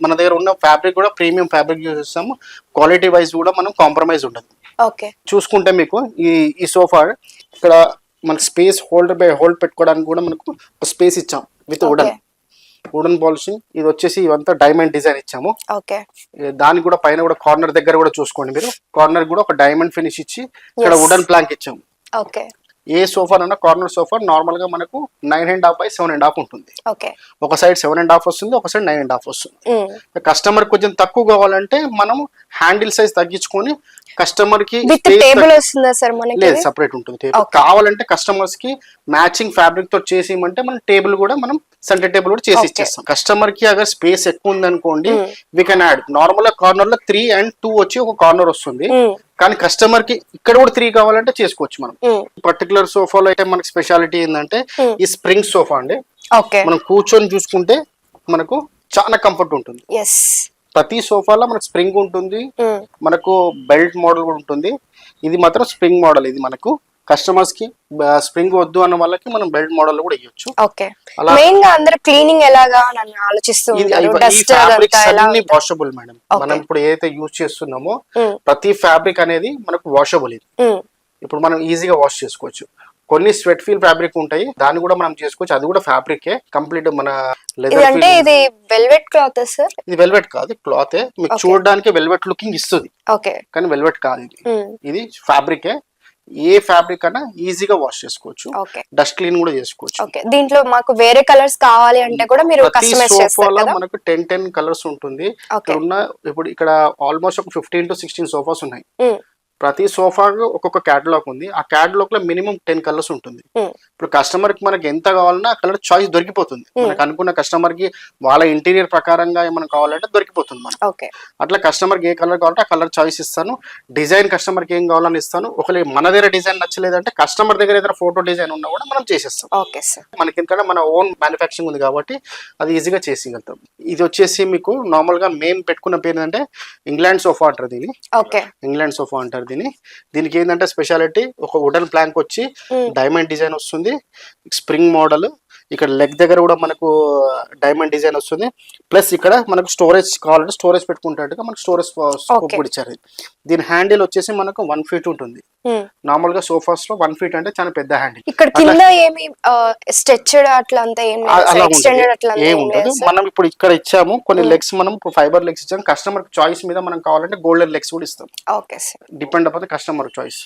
మన దగ్గర ఉన్న ఫ్యాబ్రిక్ కూడా ప్రీమియం ఫ్యాబ్రిక్ యూజ్ చేస్తాము. క్వాలిటీ వైజ్ కూడా మనం కాంప్రమైజ్ ఉండదు. ఓకే. చూసుకుంటే మీకు ఈ సోఫా ఇక్కడ మనకి స్పేస్ హోల్డ్ పెట్టుకోవడానికి కూడా మనకు స్పేస్ ఇచ్చాం విత్ వుడెన్ పాలిషింగ్. ఇది వచ్చేసి ఇవంతా డైమండ్ డిజైన్ ఇచ్చాము. ఓకే. దానికి కూడా పైన కూడా కార్నర్ దగ్గర కూడా చూసుకోండి మీరు, కార్నర్ కూడా ఒక డైమండ్ ఫినిష్ ఇచ్చి ఇక్కడ వుడెన్ ప్లాంక్ ఇచ్చాము. ఓకే. ఏ సోఫా అన్నా కార్నర్ సోఫా నార్మల్ గా మనకు 9.5 by 7.5 ఉంటుంది. ఒక సైడ్ 7.5 వస్తుంది, ఒక సైడ్ 9.5 వస్తుంది. కస్టమర్ కొంచెం తక్కువ కావాలంటే మనం హ్యాండిల్ సైజ్ తగ్గించుకొని కస్టమర్ కి లేదు సపరేట్ ఉంటుంది టేబుల్. కావాలంటే కస్టమర్స్ కి మ్యాచింగ్ ఫ్యాబ్రిక్ తో చేసి ఇవ్వమంటే మనం టేబుల్ కూడా మనం సెంటర్ టేబుల్ కూడా చేసి ఇచ్చేస్తాం. కస్టమర్ కి అగర్ స్పేస్ ఎక్కువ ఉంది అనుకోండి వీ కెన్ యాడ్. నార్మల్ గా కార్నర్ లో 3 and 2 వచ్చి ఒక కార్నర్ వస్తుంది, కానీ కస్టమర్ కి ఇక్కడ కూడా 3 కావాలంటే చేసుకోవచ్చు మనం. పర్టికులర్ సోఫాలో అయితే మనకి స్పెషాలిటీ ఏంటంటే ఈ స్ప్రింగ్ సోఫా అండి. మనం కూర్చొని చూసుకుంటే మనకు చాలా కంఫర్ట్ ఉంటుంది. ప్రతి సోఫాలో మనకు స్ప్రింగ్ ఉంటుంది, మనకు బెల్ట్ మోడల్ కూడా ఉంటుంది. ఇది మాత్రం స్ప్రింగ్ మోడల్. ఇది మనకు కస్టమర్స్ కి స్ప్రింగ్ వద్దు అన్న వాళ్ళకి మనం బెల్ట్ మోడల్ కూడా ఇవ్వచ్చు. Washable madam. మనం ఇప్పుడు ఏదైతే యూజ్ చేస్తున్నామో ప్రతి ఫ్యాబ్రిక్ అనేది మనకు వాషబుల్. ఇది ఇప్పుడు మనం ఈజీగా వాష్ చేసుకోవచ్చు. కొన్ని స్వెట్ ఫీల్ ఫ్యాబ్రిక్ ఉంటాయి, దాన్ని కూడా మనం చేసుకోవచ్చు. అది కూడా ఫ్యాబ్రికే కంప్లీట్ మన లెదర్. అంటే ఇది వెల్వెట్ క్లాత్ సార్? ఇది వెల్వెట్ కాదు, క్లాత్. మీకు చూడడానికి వెల్వెట్ లుకింగ్ ఇస్తుంది, కానీ వెల్వెట్ కాదు. ఇది ఫ్యాబ్రికే. ఏ ఫ్యాబ్రిక్ అన్నా ఈజీగా వాష్ చేసుకోవచ్చు, డస్ట్ క్లీన్ కూడా చేసుకోవచ్చు. దీంట్లో మాకు వేరే కలర్స్ కావాలి అంటే కూడా మీరు కస్టమైజ్ చేస్తారు కదా? మనకు 10 కలర్స్ ఉంటుంది. ఇప్పుడు ఇక్కడ ఆల్మోస్ట్ ఒక 15 to 16 సోఫాస్ ఉన్నాయి. ప్రతి సోఫాకు ఒక్కొక్క క్యాటలాగ్ ఉంది. ఆ క్యాటలాగ్ లో మినిమం 10 కలర్స్ ఉంటుంది. ఇప్పుడు కస్టమర్ కి మనకి ఎంత కావాలన్నా ఆ కలర్ చాయిస్ దొరికిపోతుంది. మనకు అనుకున్న కస్టమర్ కి వాళ్ళ ఇంటీరియర్ ప్రకారంగా ఏమైనా కావాలంటే దొరికిపోతుంది మనకు. అట్లా కస్టమర్ కి ఏ కలర్ కావాలంటే ఆ కలర్ చాయిస్ ఇస్తాను. డిజైన్ కస్టమర్ కి ఏం కావాలని ఇస్తాను. ఒకవేళ మన దగ్గర డిజైన్ నచ్చలేదంటే కస్టమర్ దగ్గర ఏదైనా ఫోటో డిజైన్ ఉన్నా కూడా మనం చేసేస్తాం. మనకి ఎందుకంటే మన ఓన్ మ్యానుఫ్యాక్చరింగ్ ఉంది కాబట్టి అది ఈజీగా చేసేయగలుగుతాం. ఇది వచ్చేసి మీకు నార్మల్ గా మేము పెట్టుకున్న పేరు అంటే ఇంగ్లాండ్ సోఫా అంటారు దీన్ని. ఇంగ్లాండ్ సోఫా అంటారు దీనికి ఏంటంటే స్పెషాలిటీ ఒక వుడెన్ ప్లాంక్ వచ్చి డైమండ్ డిజైన్ వస్తుంది, స్ప్రింగ్ మోడల్. ఇక్కడ లెగ్ దగ్గర కూడా మనకు డైమండ్ డిజైన్ వస్తుంది. ప్లస్ ఇక్కడ మనకు స్టోరేజ్ కావాలంటే స్టోరేజ్ పెట్టుకుంటాడుగా మనకు స్టోరేజ్ స్కోప్ కూడా ఇచ్చారు. దీని హ్యాండిల్ వచ్చేసి మనకు 1 feet ఉంటుంది. నార్మల్ గా సోఫాస్ లో 1 feet అంటే చాలా పెద్ద హ్యాండిల్. ఇక్కడ కింద ఏమి స్ట్రెచ్డ్ అట్లా అంతా ఏం ఉండదు. మనం ఇప్పుడు ఇక్కడ ఇచ్చాము కొన్ని లెగ్స్, మనం ఫైబర్ లెగ్స్ ఇచ్చాము. కస్టమర్ చాయిస్ మీద మనం కావాలంటే గోల్డెన్ లెగ్స్ కూడా ఇస్తాం. Depend upon customer choice.